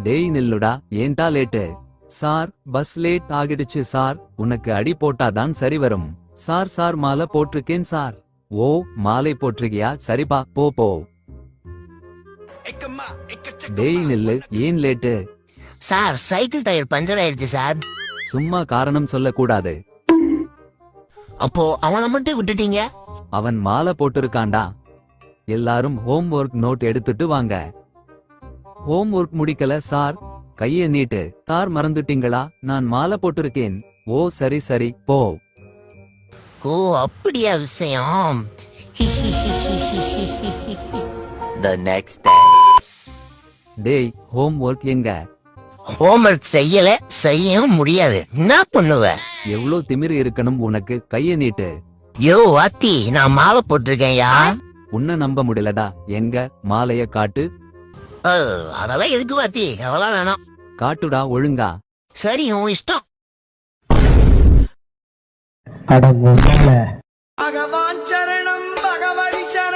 டேய் நில்லுடா, ஏன்டா லேட்டு? சார், பஸ் லேட் ஆகிடுச்சு சார். உனக்கு அடி போட்டாதான் சரி வரும். சார் சார் மாலை போட்டிருக்கேன் சார். ஓ, மாலை போட்டிருக்கியா? சரிப்பா, போ போ. டேய் நில்லு, ஏன் late? Sir, cycle tyre puncture ஆயிடுச்சு சார். சும்மா காரணம் சொல்ல கூடாது. அப்போ அவனை மட்டும் விட்டுட்டீங்க? அவன் மாலை போட்டிருக்கான்டா. எல்லாரும் ஹோம் ஒர்க் நோட் எடுத்துட்டு வாங்க. ஹோம் ஒர்க் முடிக்கல சார். கைய நீட்டு. சார், மறந்துட்டீங்களா? நான் மாலை போட்டிருக்கேன். ஓ சரி சரி, போ. ஓ, அப்படியா விஷயம். The next day. டேய், ஹோம் ஒர்க் எங்க? ஹோம்ஒர்க் செய்யல, செய்யவும் முடியாது. என்ன பண்ணுவ? எவ்ளோ திமிரு இருக்கணும் உனக்கு? கைய நீட்டு. யோ வாத்தி, நான் மாலை போட்டிருக்கேன் யா. உன்னை நம்ப முடியலடா. எங்க மாலைய காட்டு. அதெல்லாம் எதுக்கு வாத்தி? அதெல்லாம் வேணாம். காட்டுடா ஒழுங்கா. சரி, உன் இஷ்டம். பகவான் சரணம், பகவதி சரணம்.